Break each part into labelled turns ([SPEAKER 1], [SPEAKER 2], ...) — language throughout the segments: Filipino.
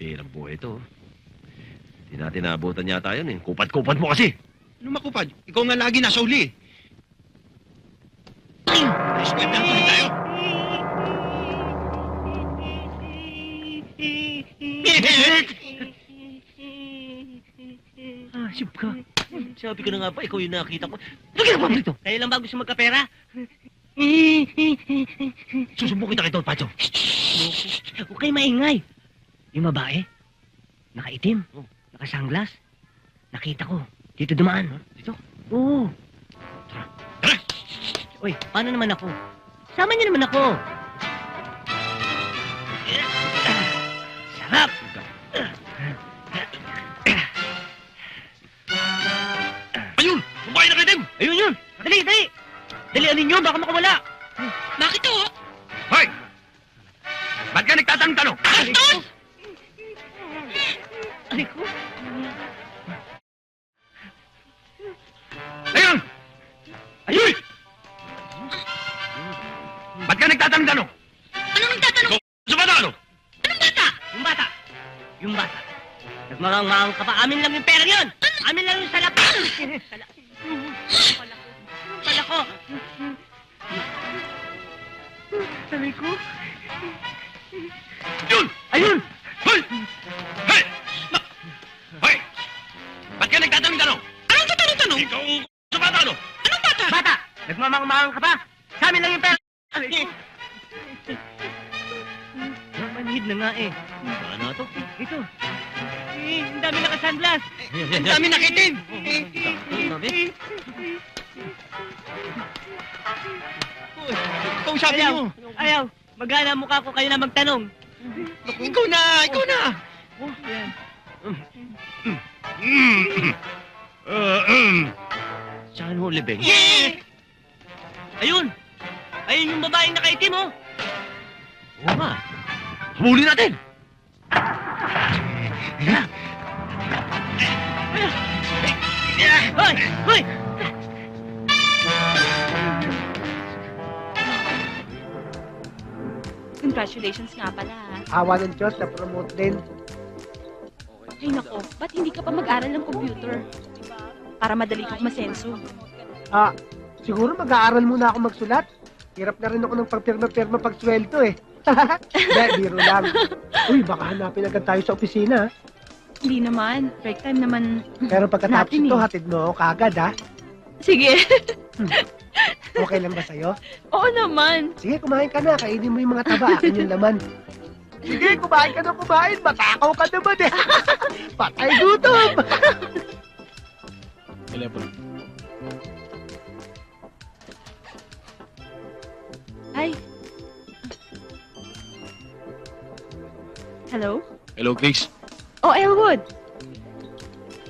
[SPEAKER 1] Pirang buhay ito. Hindi natin naabutan yata yun eh. Kupat-kupat mo kasi.
[SPEAKER 2] Ano makupad? Ikaw nga lagi nasa uli. Eskwentahan tuloy tayo.
[SPEAKER 1] Sip ka. Sabi ko na nga ba, ikaw yung nakita ko. Ano ginagawa mo dito?
[SPEAKER 3] Kayo lang ba gusto magkapera?
[SPEAKER 1] Susumbong kita kay Don Pacho.
[SPEAKER 3] Huwag kayo maingay. Yung babae, nakaitim, nakasanglas. Nakita ko. Dito dumaan.
[SPEAKER 1] Dito?
[SPEAKER 3] Oo.
[SPEAKER 1] Tara. Tara!
[SPEAKER 3] Uy, paano naman ako? Sama niyo naman ako. Sarap!
[SPEAKER 1] Ayun! Babae na kaitim!
[SPEAKER 3] Ayun yun! Dali, dali! Dalian ninyo, baka makawala.
[SPEAKER 2] Bakit to?
[SPEAKER 1] Hoy! Ba't ka nagtatanong-tanong?
[SPEAKER 3] Bastos! Aray ko.
[SPEAKER 1] Ayun!
[SPEAKER 3] Ayun!
[SPEAKER 1] Ba't ka nagtatanong-tanong?
[SPEAKER 2] Anong nagtatanong?
[SPEAKER 1] Sa bata ano?
[SPEAKER 2] Anong bata?
[SPEAKER 3] Yung bata. Yung bata. Nagmarang-marang ka pa. Amin lang yung pera yun. Amin lang yung salap. Pala ko. Sabi ko.
[SPEAKER 1] Yun!
[SPEAKER 3] Ayun!
[SPEAKER 1] Hoy! Hey! Hoy! Ba't ka nagtatanong-tanong?
[SPEAKER 2] Anong tatanong-tanong?
[SPEAKER 1] Ikaw sa bata ano?
[SPEAKER 2] Anong bata?
[SPEAKER 3] Bata! Nagmamang-marang ka pa. Sa amin lang yung pera. Sabi ko. Manhid na nga eh.
[SPEAKER 1] Ano to?
[SPEAKER 3] Ito. Ang dami naka-sunglass.
[SPEAKER 2] Ang dami nakitim.
[SPEAKER 1] Sabi?
[SPEAKER 2] Ikaw sabi
[SPEAKER 3] Ayaw.
[SPEAKER 2] mo.
[SPEAKER 3] Ayaw. Magana mukha ko kayo na magtanong.
[SPEAKER 2] Ikaw na, ikaw na.
[SPEAKER 3] Oh, yan.
[SPEAKER 1] Saan ho, Libeng?
[SPEAKER 3] Ayun! Ayun yung babaeng nakaitim, oh!
[SPEAKER 1] Oo nga. Habulin natin!
[SPEAKER 3] Hoy! Hoy!
[SPEAKER 4] Congratulations nga pala.
[SPEAKER 5] Awa ng Diyos, na-promote din.
[SPEAKER 4] Ay nako, ba't hindi ka pa mag-aral ng computer? Para madali kang masenso.
[SPEAKER 5] Ah, siguro mag-aaral muna ako magsulat. Hirap na rin ako ng pagpirma-pirma pag sweldo eh. Hindi, biro lang. Uy, baka hanapin agad tayo sa opisina.
[SPEAKER 4] Hindi naman, break time naman.
[SPEAKER 5] Pero pagkatapos
[SPEAKER 4] Natin
[SPEAKER 5] ito,
[SPEAKER 4] eh.
[SPEAKER 5] hatid mo ako kagad ha.
[SPEAKER 4] Sige.
[SPEAKER 5] Okay lang ba sa'yo?
[SPEAKER 4] Oo naman.
[SPEAKER 5] Sige, kumain ka na. Kainin mo yung mga taba. Akin yung laman. Sige, kumain ka na kumain. Matakaw ka naman eh. Patay gutom.
[SPEAKER 4] Ay. Hello?
[SPEAKER 6] Hello, Grace.
[SPEAKER 4] Oh, Elwood.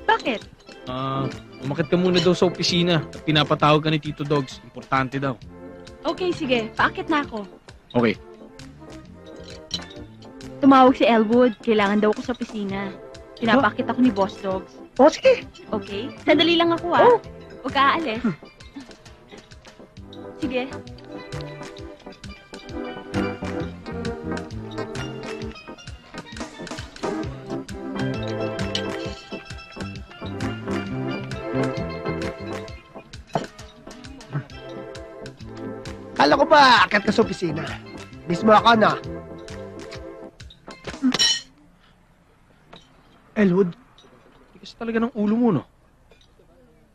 [SPEAKER 4] Bakit?
[SPEAKER 6] Umakit ka muna daw sa opisina at pinapatawag ka ni Tito Dogs. Importante daw.
[SPEAKER 4] Okay, sige. Paakit na ako.
[SPEAKER 6] Okay.
[SPEAKER 4] Tumawag si Elwood. Kailangan daw ako sa opisina. Pinapakit ako ni Boss Dogs.
[SPEAKER 5] O, sige.
[SPEAKER 4] Okay? Sandali lang ako ah.
[SPEAKER 5] Oh.
[SPEAKER 4] Huwag ka aalis. Sige.
[SPEAKER 5] Kala ko ba, akit ka sa opisina. Mismo ako na. Elwood?
[SPEAKER 6] Tigas talaga ng ulo mo, no?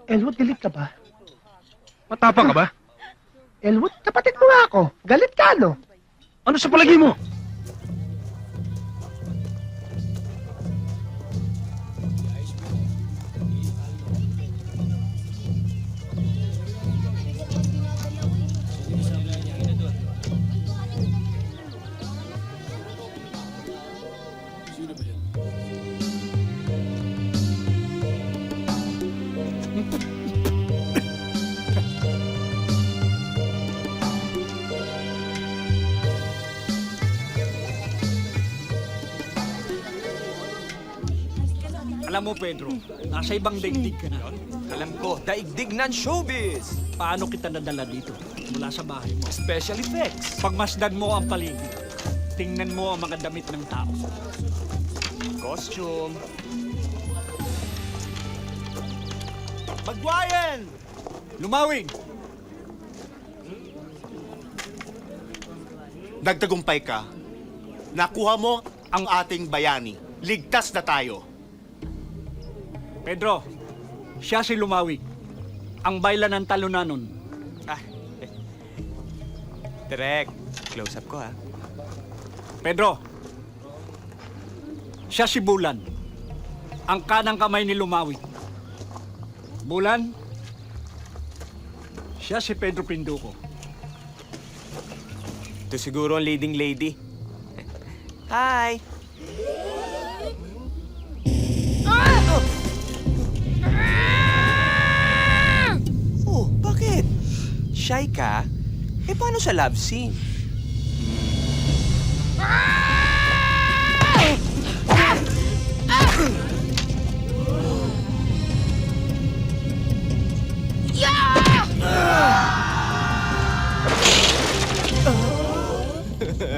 [SPEAKER 5] Elwood, galit ka ba?
[SPEAKER 6] Matapang ka ba?
[SPEAKER 5] Elwood, kapatid mo nga ako. Galit ka, no?
[SPEAKER 6] Ano sa palagi mo?
[SPEAKER 7] Alam mo, Pedro, nasa ibang daigdig ka na.
[SPEAKER 8] Alam ko, daigdig ng showbiz.
[SPEAKER 7] Paano kita nadala dito? Mula sa bahay mo.
[SPEAKER 8] Special effects.
[SPEAKER 7] Pagmasdan mo ang paligid, tingnan mo ang mga damit ng tao.
[SPEAKER 8] Costume. Magwayan!
[SPEAKER 7] Lumawig!
[SPEAKER 9] Nagtagumpay ka. Nakuha mo ang ating bayani. Ligtas na tayo.
[SPEAKER 7] Pedro, siya si Lumawig. Ang bayla ng talunanon.
[SPEAKER 8] Direk, close up ko ha.
[SPEAKER 7] Pedro, siya si Bulan. Ang kanang kamay ni Lumawig. Bulan, siya si Pedro Pinduco.
[SPEAKER 8] Ito siguro ang leading lady. Hi! Oh, bakit? Shy ka? Eh, paano sa love scene?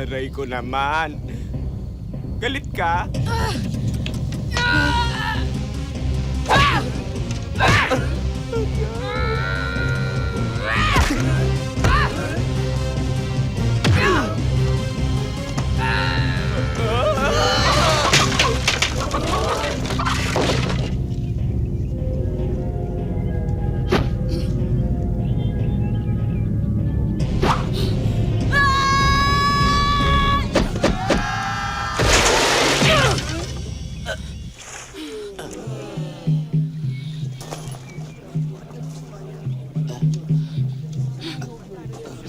[SPEAKER 8] Aray ko naman. Galit ka?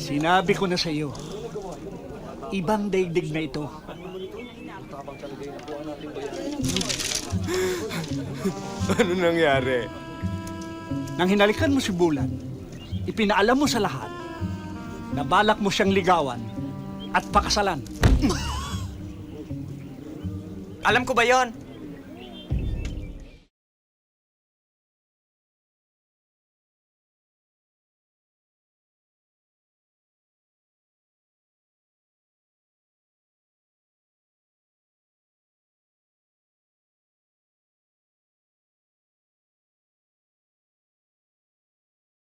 [SPEAKER 7] Sinabi ko na sa iyo, ibang daigdig na ito.
[SPEAKER 8] Ano nangyari?
[SPEAKER 7] Nang hinalikan mo si Bulan, ipinaalam mo sa lahat na balak mo siyang ligawan at pakasalan.
[SPEAKER 8] Alam ko ba yon?